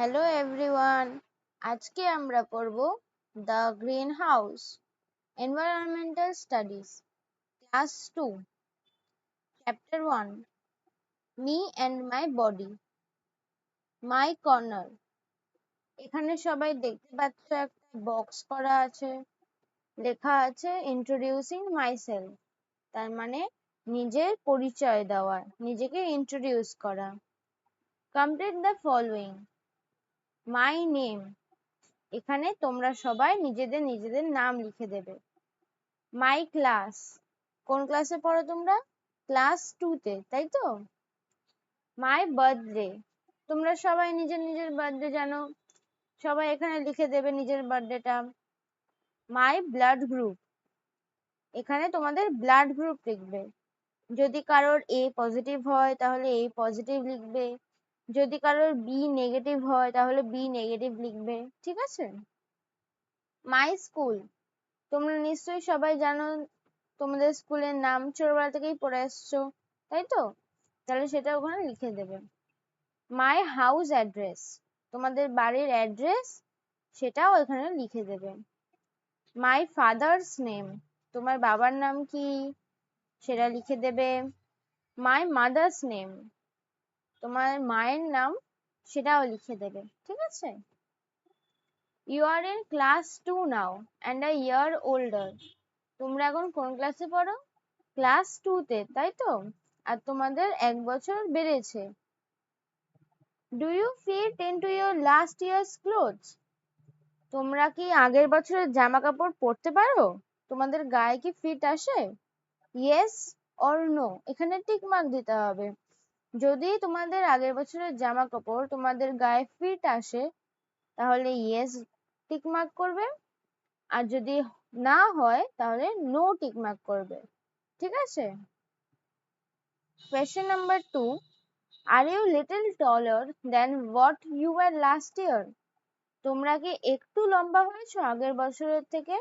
Hello everyone, আজকে আমরা পড়ব the green house environmental studies class 2 chapter 1 me and my body my corner. এখানে সবাই দেখতে পাচ্ছ একটা বক্স করা আছে, লেখা আছে ইন্ট্রোডিউসিং মাইসেলফ, তার মানে নিজের পরিচয় দেওয়া, নিজেকে ইন্ট্রোডিউস করা। Complete the following. My name, এখানে তোমরা সবাই নিজেদের নাম লিখে দেবে। মাই ক্লাস, কোন ক্লাসে পড়ো তোমরা? ক্লাস 2 তে, তাই তো? মাই বার্থডে, তোমরা সবাই নিজের বার্থডে জানো, সবাই এখানে লিখে দেবে নিজের বার্থডেটা। মাই ব্লাড গ্রুপ, এখানে তোমাদের ব্লাড গ্রুপ লিখবে। যদি কারোর এ পজিটিভ হয় তাহলে এ পজিটিভ লিখবে, যদি কারোর বি নেগেটিভ হয় তাহলে বি নেগেটিভ লিখবে, ঠিক আছে? মাই স্কুল, তোমরা নিশ্চয়ই সবাই জানো তোমাদের স্কুলের নাম ছোটবেলা থেকেই পড়ে আসছো, তাই তো? তাহলে সেটা ওখানে লিখে দেবে। মাই হাউস অ্যাড্রেস, তোমাদের বাড়ির অ্যাড্রেস সেটাও এখানে লিখে দেবে। মাই ফাদার্স নেম, তোমার বাবার নাম কি সেটা লিখে দেবে। মাই মাদার্স নেম, তোমার মায়ের নাম সেটাও লিখে দেবে, ঠিক আছে? You are in class 2 now and a year older, তোমরা এখন কোন ক্লাসে পড়ো? ক্লাস 2 তে, তাই তো? আর তোমাদের 1 বছর বেড়েছে। Do you fit into your last year's clothes, তোমরা কি আগের বছরের জামা কাপড় পরতে পারো? তোমাদের গায়ে কি ফিট আসে? ইয়েস অর নো, এখানে টিক মার্ক দিতে হবে। যদি তোমাদের আগের বছরের জামা কাপড় তোমাদের গায়ে ফিট আসে তাহলে ইয়েস টিক মার্ক করবে, আর যদি না হয় তাহলে নো টিক মার্ক করবে, ঠিক আছে? Question number 2. Are you little taller than what you were last year? তোমরা কি একটু লম্বা হয়েছো আগের বছরের থেকে?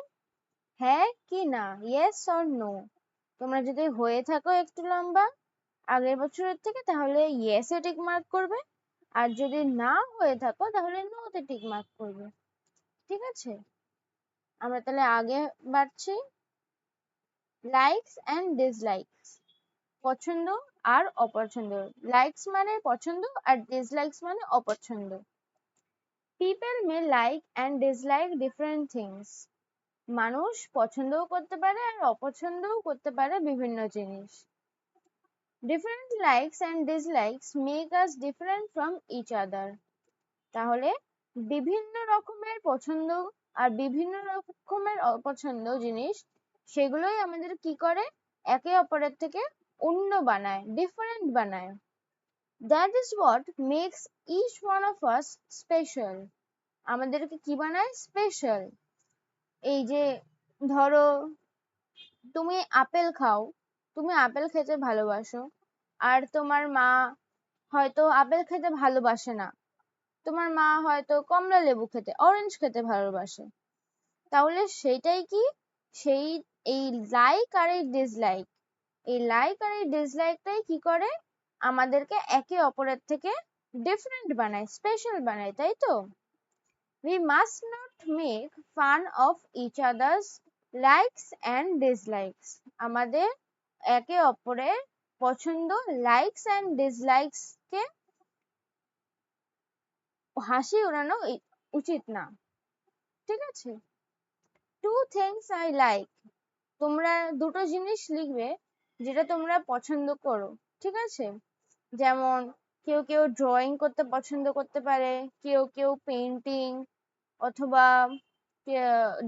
হ্যাঁ কি না? Yes or no? তোমরা যদি হয়ে থাকো একটু লম্বা আগের বছরের থেকে তাহলে yes এ টিক মার্ক করবে, আর যদি না হয়ে থাকো তাহলে no তে টিক মার্ক করবে, ঠিক আছে? আমরা তাহলে আগে বাড়ছি। লাইকস এন্ড ডিসলাইকস, পছন্দ আর অপছন্দ। লাইকস মানে পছন্দ আর ডিসলাইকস মানে অপছন্দ। People May like and dislike different things, মানুষ পছন্দও করতে পারে আর অপছন্দও করতে পারে বিভিন্ন জিনিস। Different likes and dislikes make us different from each other, তাহলে বিভিন্ন রকমের পছন্দ আর বিভিন্ন রকমের অপছন্দ জিনিস, সেগুলোই আমাদের কি করে একে অপরের থেকে অন্য বানায়, ডিফারেন্ট বানায়। That is what makes each one of us special, আমাদেরকে কি বানায়? স্পেশাল। এই যে ধরো তুমি আপেল খাও, তুমি আপেল খেতে ভালোবাসো, আর তোমার মা হয়তো আপেল খেতে ভালোবাসে না, তোমার মা হয়তো কমলা লেবু খেতে, অরেঞ্জ খেতে ভালোবাসে, তাহলে সেইটাই কি, সেই এই লাইক আর এই ডিসলাইক, এই লাইক আর এই ডিসলাইকটাই কি করে আমাদেরকে একে অপরের থেকে ডিফারেন্ট বানায়, স্পেশাল বানায়, তাই তো? We must not make fun of each other's likes and dislikes, আমাদের একে অপরের পছন্দ লাইকস এন্ড ডিসলাইকস কে হাসি উড়ানো উচিত না, ঠিক আছে? টু থিংস আই লাইক, তোমরা দুটো জিনিস লিখবে যেটা তোমরা পছন্দ করো, ঠিক আছে? যেমন কেউ কেউ ড্রয়িং করতে পছন্দ করতে পারে, কেউ কেউ পেন্টিং অথবা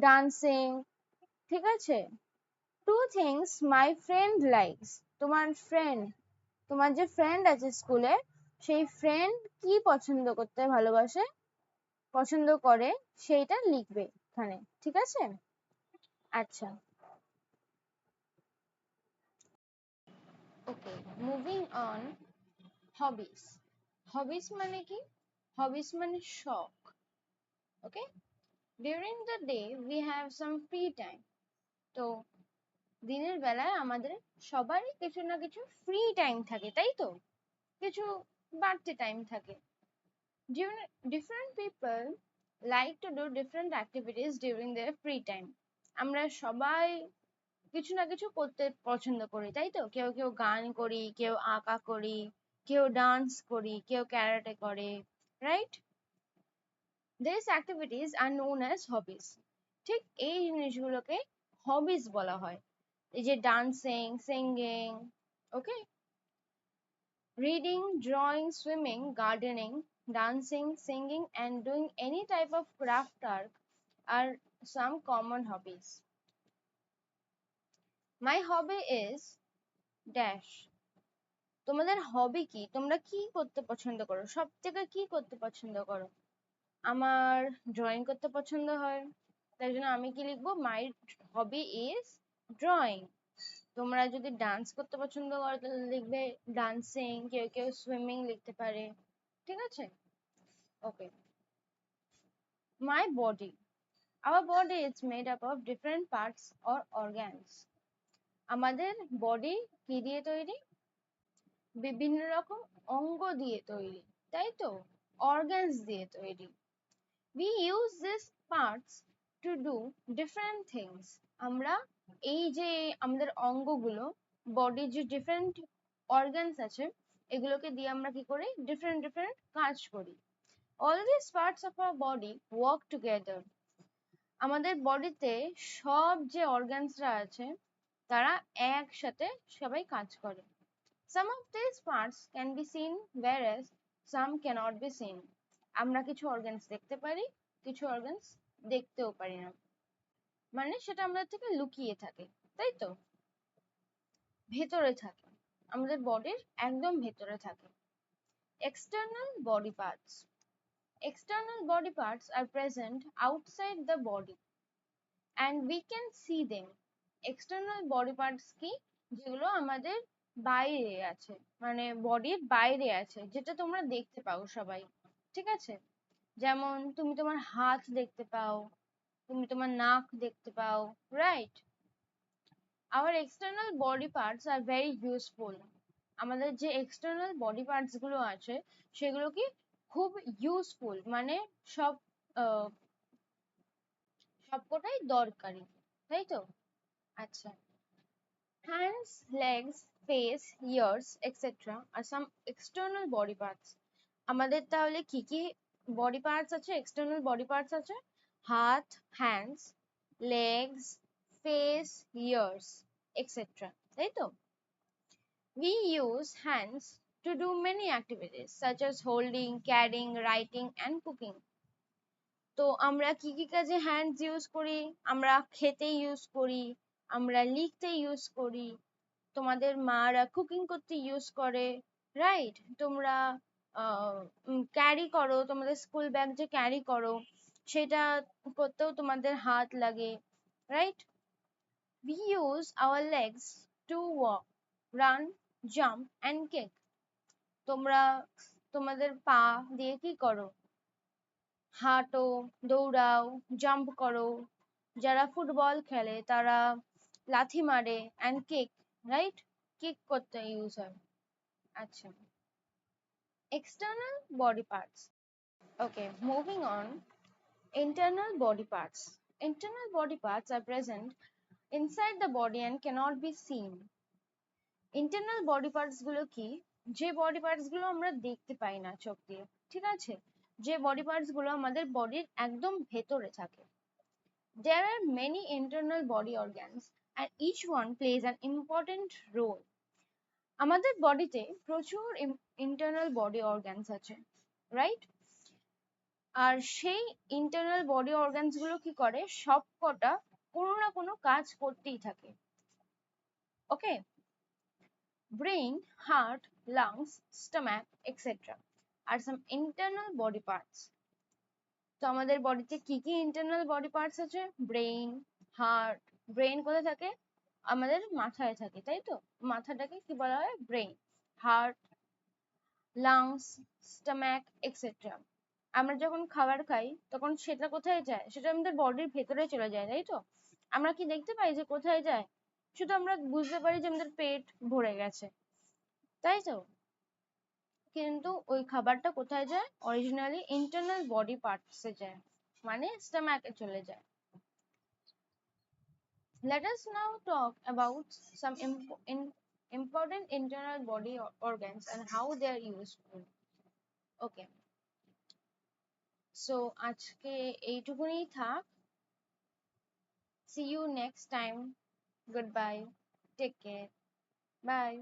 ডান্সিং, ঠিক আছে? Two things my friend likes, তোমার যে ফ্রেন্ড আছে স্কুলে, সেই ফ্রেন্ড কি পছন্দ করতে ভালোবাসে, পছন্দ করে, সেইটা লিখবে এখানে, ঠিক আছে? আচ্ছা, ওকে, মুভিং অন। হবিস, হবিস মানে কি? হবিস মানে শখ, okay? During the day we have some free time, তো দিনের বেলায় আমাদের সবারই কিছু না কিছু ফ্রি টাইম থাকে, তাই তো? কিছু বাড়তি টাইম থাকে। Different people like to do different activities during their free time. আমরা সবাই কিছু না কিছু করতে পছন্দ করি, তাই তো? কেউ কেউ গান করি, কেউ আঁকা করি, কেউ ডান্স করি, কেউ ক্যারাটে করে, right? These activities are known as hobbies. ঠিক এই জিনিসগুলোকে হবিস বলা হয়। এই যে dancing, singing, okay, reading, drawing, swimming, gardening, dancing, singing, and doing any type of craft work are some common hobbies. My hobby is dash. তোমাদের হবি কি? তোমরা কি করতে পছন্দ করো? সব থেকে কি করতে পছন্দ করো? আমার ড্রয়িং করতে পছন্দ হয়, তাই জন্য আমি কি লিখবো? মাই হবি ইজ ড্রয়িং। তোমরা যদি ডান্স করতে পছন্দ করো তাহলে লিখবে ডান্সিং, কেউ কেউ সুইমিং লিখতে পারে, ঠিক আছে? Okay, my body, our body is made up of different parts or organs. আমাদের বডি কি দিয়ে তৈরি? বিভিন্ন রকম অঙ্গ দিয়ে তৈরি, তাই তো? অর্গানস দিয়ে তৈরি। We use these parts to do different things. আমরা এই যে আমাদের অঙ্গগুলো, বডির যে ডিফারেন্ট অর্গানস আছে, এগুলোকে দিয়ে আমরা কি করি? ডিফারেন্ট ডিফারেন্ট কাজ করি। All these parts of our body work together. আমাদের বডিতে সব যে অর্গানসরা আছে তারা একসাথে সবাই কাজ করে। Some of these parts can be seen whereas some cannot be seen. আমরা কিছু অর্গানস দেখতে পারি, কিছু অর্গানস দেখতেও পারি না, মানে সেটা আমাদের থেকে লুকিয়ে থাকে, তাই তো? ভেতরে থাকে, আমাদের বডির একদম ভেতরে থাকে। External body parts. External body parts are present outside the body and we can see them. External body parts কি? যেগুলো আমাদের বাইরে আছে, মানে বডির বাইরে আছে, যেটা তোমরা দেখতে পাও সবাই, ঠিক আছে? যেমন তুমি তোমার হাত দেখতে পাও, তুমি তোমার নাক দেখতে পাও, right? Our external body parts are very useful. আমাদের যে এক্সটার্নাল বডি পার্টস গুলো আছে সেগুলো কি খুব ইউজফুল, মানে সব সবকটাই দরকারি, তাই তো? আচ্ছা, hands, legs, face, ears, etc. are some external body parts. আমাদের তাহলে কি কি বডি পার্টস আছে? এক্সটার্নাল বডি পার্টস আছে হাত, hands, legs, face, years, etcetera, তাই তো? We use hands to do many activities such as holding, carrying, writing and cooking. তো আমরা কি কি কাজে হ্যান্ডস ইউজ করি? আমরা খেতে ইউজ করি, আমরা লিখতে ইউজ করি, তোমাদের মারা কুকিং করতে ইউজ করে, রাইট? তোমরা ক্যারি করো, তোমাদের স্কুল ব্যাগ যে ক্যারি করো সেটা করতেও তোমাদের হাত লাগে, right? We use our legs to walk, run, jump and kick. তোমরা তোমাদের পা দিয়ে কি করো? হাঁটো, দৌড়াও, জাম্প করো। যারা ফুটবল খেলে তারা লাথি মারে and kick, রাইট? কিক করতে ইউজ হয়। আচ্ছা, external body parts. Okay, moving on. Internal body parts. Internal body parts are present inside the body and cannot be seen. Internal body parts গুলো কি? যে বডি পার্টস গুলো আমরা দেখতে পাই না চোখ দিয়ে, ঠিক আছে? যে বডি পার্টস গুলো আমাদের বডির একদম ভেতরে থাকে। There are many internal body organs and each one plays an important role. আমাদের বডিতে প্রচুর ইন্টারনাল বডি অর্গানস আছে, রাইট? আর সেই ইন্টারনাল বডি অর্গানস গুলো কি করে? সবকটা কোনো না কোনো কাজ করতেই থাকে, okay? Brain, heart, lungs, stomach etcetera আর সাম ইন্টারনাল বডি পার্টস। তো আমাদের বডিতে কি কি ইন্টারনাল বডি পার্টস আছে? Brain, heart. ব্রেইন কোথায় থাকে? আমাদের মাথায় থাকে, তাই তো? মাথাটাকে কি বলা হয়? Brain. Heart, lungs, stomach etcetera. আমরা যখন খাবার খাই তখন সেটা কোথায় যায়? সেটা আমাদের বডির ভেতরে চলে যায়, তাই তো? আমরা কি দেখতে পাই যে কোথায় যায়? শুধু আমরা বুঝতে পারি যে আমাদের পেট ভরে গেছে, তাই তো? কিন্তু ওই খাবারটা কোথায় যায়? অরিজিনালি ইন্টারনাল বডি পার্টসে যায়, মানে স্টমাকে চলে যায়। Let us now talk about some important internal body organs and how they are useful. Okay. So আজকে এইটুকুনি থাক। See you next time. Goodbye. Take care. Bye.